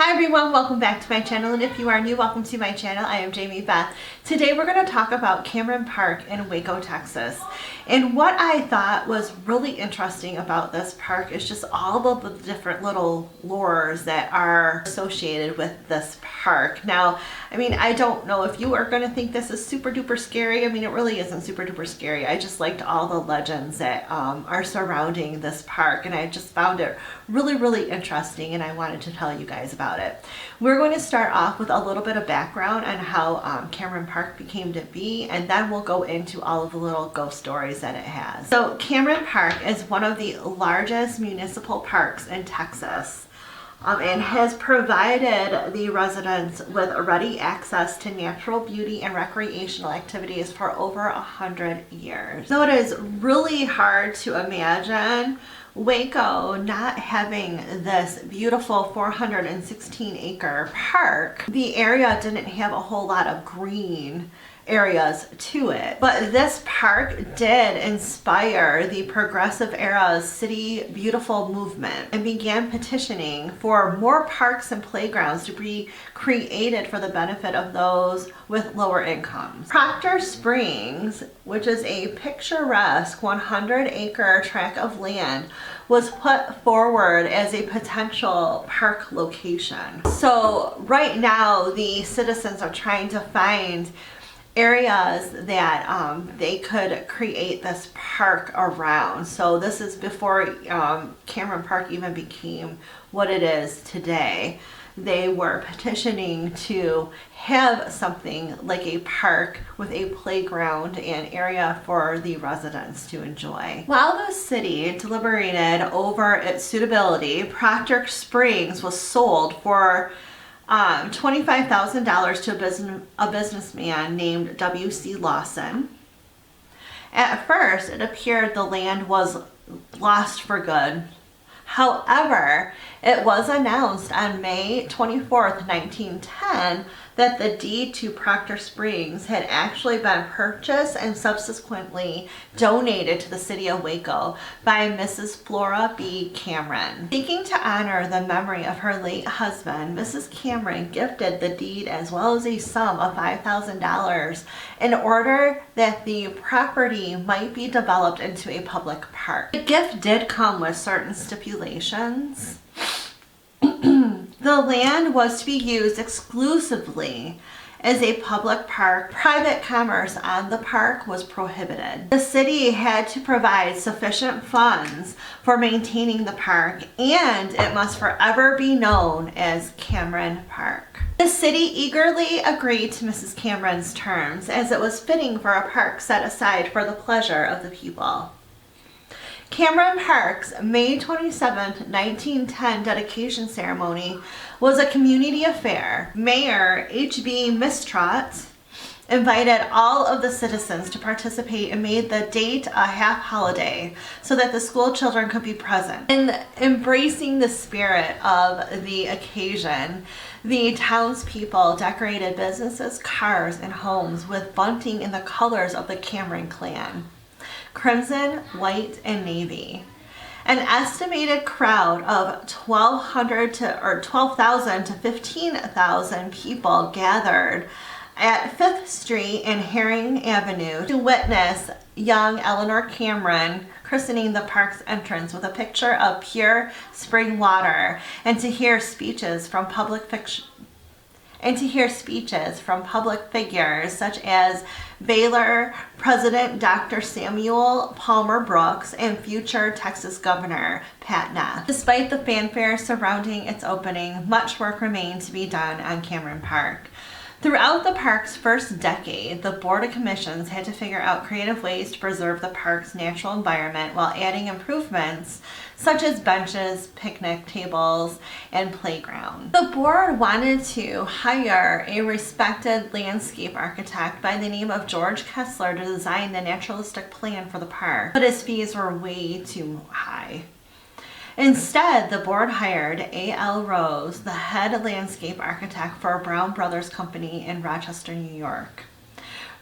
Hi everyone, welcome back to my channel, and if you are new, welcome to my channel. I am Jamie Beth. Today we're going to talk about Cameron Park in Waco, Texas. And what I thought was really interesting about this park is just all of the different little lures that are associated with this park. Now, I don't know if you are going to think this is super duper scary. It really isn't super duper scary. I just liked all the legends that are surrounding this park, and I just found it really interesting, and I wanted to tell you guys about it. We're going to start off with a little bit of background on how Cameron Park became to be, and then we'll go into all of the little ghost stories that it has. So Cameron Park is one of the largest municipal parks in Texas. And has provided the residents with ready access to natural beauty and recreational activities for over 100 years. So it is really hard to imagine Waco not having this beautiful 416-acre park. The area didn't have a whole lot of green areas to it, but this park did inspire the progressive era's City Beautiful movement and began petitioning for more parks and playgrounds to be created for the benefit of those with lower incomes. Proctor Springs, which is a picturesque 100-acre tract of land, was put forward as a potential park location. So right now the citizens are trying to find areas that they could create this park around. So this is before Cameron Park even became what it is today. They were petitioning to have something like a park with a playground and area for the residents to enjoy. While the city deliberated over its suitability, Proctor Springs was sold for $25,000 to a businessman named W.C. Lawson. At first, it appeared the land was lost for good. However, it was announced on May 24th, 1910, that the deed to Proctor Springs had actually been purchased and subsequently donated to the city of Waco by Mrs. Flora B. Cameron. Seeking to honor the memory of her late husband, Mrs. Cameron gifted the deed as well as a sum of $5,000 in order that the property might be developed into a public park. The gift did come with certain stipulations. The land was to be used exclusively as a public park. Private commerce on the park was prohibited. The city had to provide sufficient funds for maintaining the park, and it must forever be known as Cameron Park. The city eagerly agreed to Mrs. Cameron's terms, as it was fitting for a park set aside for the pleasure of the people. Cameron Park's May 27, 1910 dedication ceremony was a community affair. Mayor H.B. Mistrot invited all of the citizens to participate and made the date a half holiday so that the school children could be present. In embracing the spirit of the occasion, the townspeople decorated businesses, cars, and homes with bunting in the colors of the Cameron clan: crimson, white, and navy. An estimated crowd of 12,000 to 15,000 people gathered at 5th Street and Herring Avenue to witness young Eleanor Cameron christening the park's entrance with a picture of pure spring water, and to hear speeches from public figures such as Baylor President Dr. Samuel Palmer Brooks and future Texas Governor Pat Neff. Despite the fanfare surrounding its opening, much work remained to be done on Cameron Park. Throughout the park's first decade, the Board of Commissions had to figure out creative ways to preserve the park's natural environment while adding improvements such as benches, picnic tables, and playgrounds. The board wanted to hire a respected landscape architect by the name of George Kessler to design the naturalistic plan for the park, but his fees were way too high. Instead, the board hired A.L. Rose, the head landscape architect for Brown Brothers Company in Rochester, New York.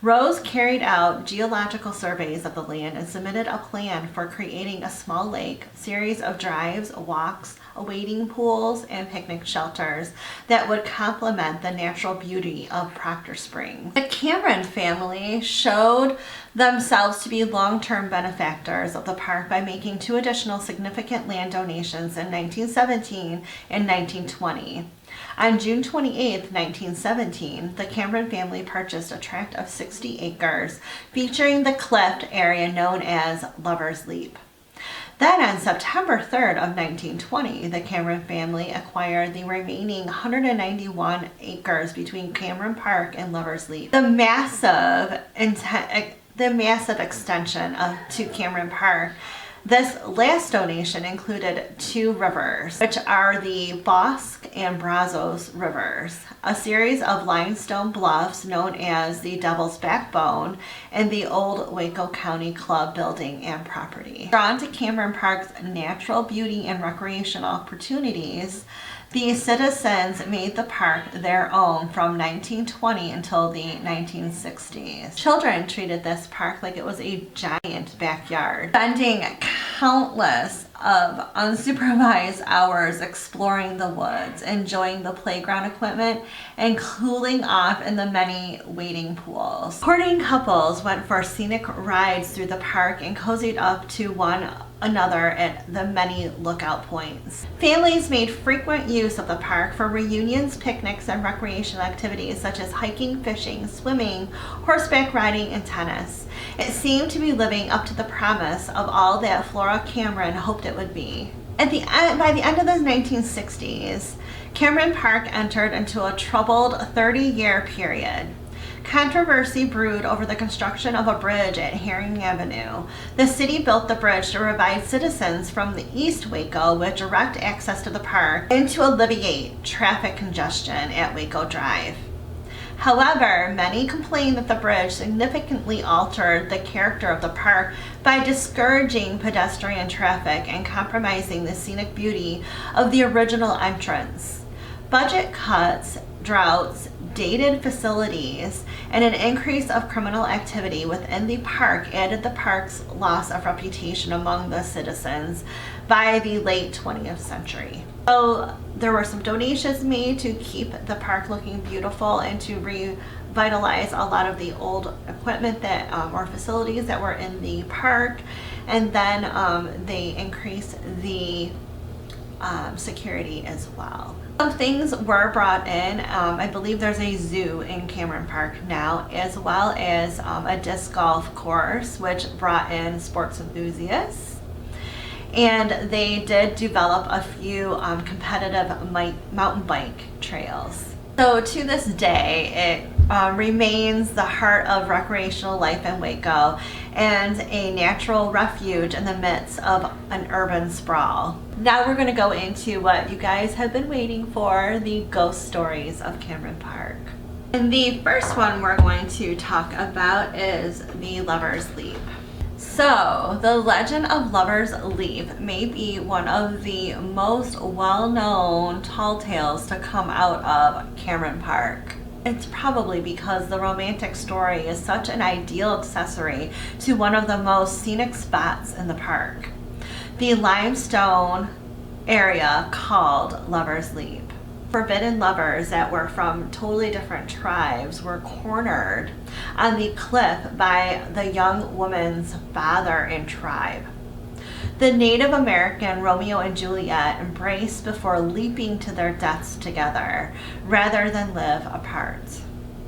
Rose carried out geological surveys of the land and submitted a plan for creating a small lake, series of drives, walks, wading pools, and picnic shelters that would complement the natural beauty of Proctor Springs. The Cameron family showed themselves to be long-term benefactors of the park by making 2 additional significant land donations in 1917 and 1920. On June 28, 1917, the Cameron family purchased a tract of 60 acres featuring the cliffed area known as Lover's Leap. Then on September 3rd of 1920, the Cameron family acquired the remaining 191 acres between Cameron Park and Lover's Leap. The massive extension to Cameron Park. This last donation included 2 rivers, which are the Bosque and Brazos rivers, a series of limestone bluffs known as the Devil's Backbone, and the old Waco County Club building and property. Drawn to Cameron Park's natural beauty and recreational opportunities, the citizens made the park their own from 1920 until the 1960s. Children treated this park like it was a giant backyard, spending countless of unsupervised hours exploring the woods, enjoying the playground equipment, and cooling off in the many wading pools. Courting couples went for scenic rides through the park and cozied up to one another at the many lookout points. Families made frequent use of the park for reunions, picnics, and recreational activities such as hiking, fishing, swimming, horseback riding, and tennis. It seemed to be living up to the promise of all that Flora Cameron hoped it would be. By the end of the 1960s, Cameron Park entered into a troubled 30-year period. Controversy brewed over the construction of a bridge at Herring Avenue. The city built the bridge to provide citizens from the East Waco with direct access to the park and to alleviate traffic congestion at Waco Drive. However, many complained that the bridge significantly altered the character of the park by discouraging pedestrian traffic and compromising the scenic beauty of the original entrance. Budget cuts, droughts, dated facilities, and an increase of criminal activity within the park added the park's loss of reputation among the citizens by the late 20th century. So there were some donations made to keep the park looking beautiful and to revitalize a lot of the old equipment that or facilities that were in the park, and then they increased the security as well. Some things were brought in. I believe there's a zoo in Cameron Park now, as well as a disc golf course, which brought in sports enthusiasts. And they did develop a few competitive mountain bike trails. So to this day, it remains the heart of recreational life in Waco and a natural refuge in the midst of an urban sprawl. Now we're going to go into what you guys have been waiting for, the ghost stories of Cameron Park. And the first one we're going to talk about is the Lover's Leap. So, the legend of Lover's Leap may be one of the most well-known tall tales to come out of Cameron Park. It's probably because the romantic story is such an ideal accessory to one of the most scenic spots in the park, the limestone area called Lover's Leap. Forbidden lovers that were from totally different tribes were cornered on the cliff by the young woman's father and tribe. The Native American Romeo and Juliet embraced before leaping to their deaths together, rather than live apart.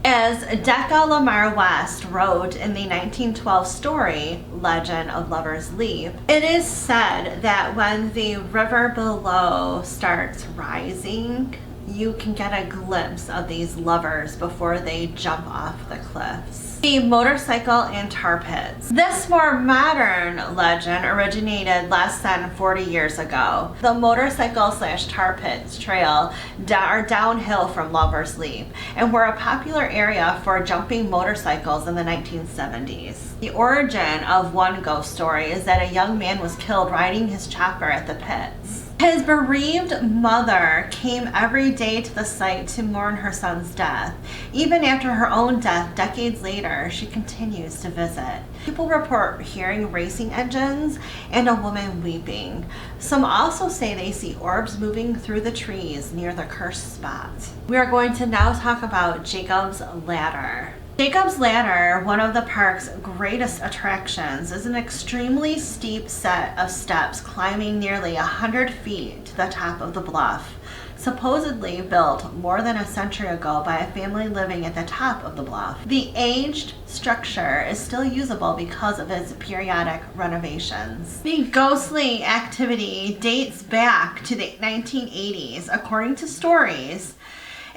As Decca Lamar West wrote in the 1912 story, Legend of Lover's Leap, it is said that when the river below starts rising, you can get a glimpse of these lovers before they jump off the cliffs. The motorcycle and tar pits. This more modern legend originated less than 40 years ago. The motorcycle/tar pits trail are downhill from Lover's Leap and were a popular area for jumping motorcycles in the 1970s. The origin of one ghost story is that a young man was killed riding his chopper at the pits. His bereaved mother came every day to the site to mourn her son's death. Even after her own death decades later, she continues to visit. People report hearing racing engines and a woman weeping. Some also say they see orbs moving through the trees near the cursed spot. We are going to now talk about Jacob's Ladder. Jacob's Ladder, one of the park's greatest attractions, is an extremely steep set of steps climbing nearly 100 feet to the top of the bluff, supposedly built more than a century ago by a family living at the top of the bluff. The aged structure is still usable because of its periodic renovations. The ghostly activity dates back to the 1980s, according to stories.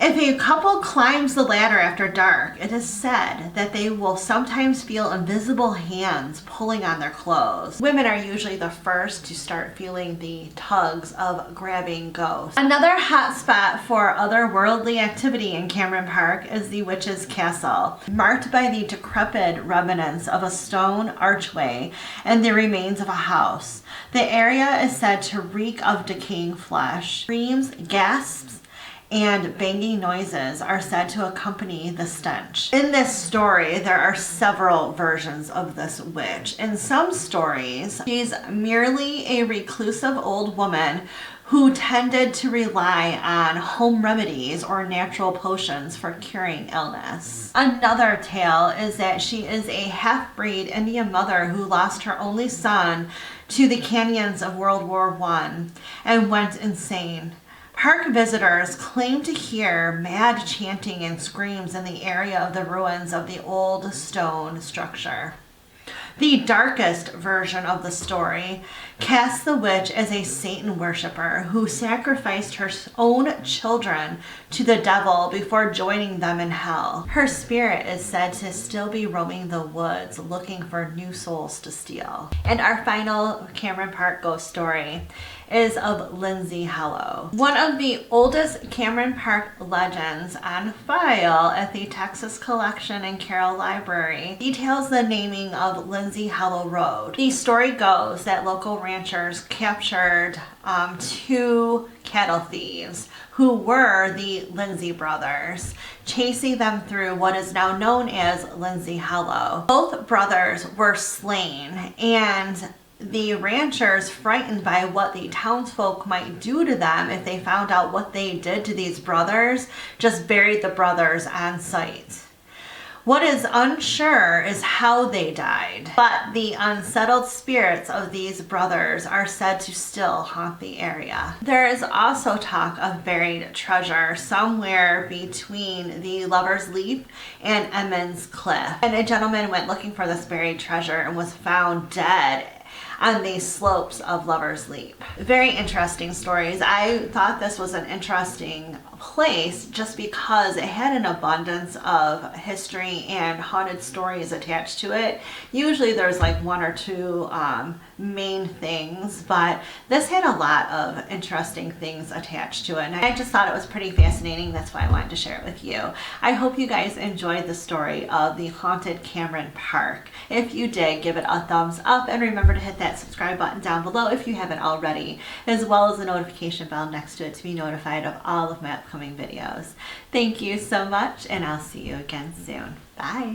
If a couple climbs the ladder after dark, it is said that they will sometimes feel invisible hands pulling on their clothes. Women are usually the first to start feeling the tugs of grabbing ghosts. Another hot spot for otherworldly activity in Cameron Park is the Witch's Castle, marked by the decrepit remnants of a stone archway and the remains of a house. The area is said to reek of decaying flesh. Screams, gasps, and banging noises are said to accompany the stench. In this story, there are several versions of this witch. In some stories, she's merely a reclusive old woman who tended to rely on home remedies or natural potions for curing illness. Another tale is that she is a half-breed Indian mother who lost her only son to the canyons of World War I and went insane. Park visitors claim to hear mad chanting and screams in the area of the ruins of the old stone structure. The darkest version of the story casts the witch as a Satan worshiper who sacrificed her own children to the devil before joining them in hell. Her spirit is said to still be roaming the woods looking for new souls to steal. And our final Cameron Park ghost story is of Lindsey Hollow. One of the oldest Cameron Park legends on file at the Texas Collection and Carroll Library details the naming of Lindsey Hollow Road. The story goes that local ranchers captured two cattle thieves who were the Lindsey brothers, chasing them through what is now known as Lindsey Hollow. Both brothers were slain, and the ranchers, frightened by what the townsfolk might do to them if they found out what they did to these brothers, just buried the brothers on site. What is unsure is how they died, but the unsettled spirits of these brothers are said to still haunt the area. There is also talk of buried treasure somewhere between the Lover's Leap and Emmons Cliff. And a gentleman went looking for this buried treasure and was found dead on the slopes of Lover's Leap. Very interesting stories. I thought this was an interesting place just because it had an abundance of history and haunted stories attached to it. Usually there's like one or two main things, but this had a lot of interesting things attached to it, and I just thought it was pretty fascinating. That's why I wanted to share it with you. I hope you guys enjoyed the story of the haunted Cameron Park. If you did, give it a thumbs up, and remember to hit that subscribe button down below if you haven't already, as well as the notification bell next to it to be notified of all of my upcoming videos. Thank you so much, and I'll see you again soon. Bye.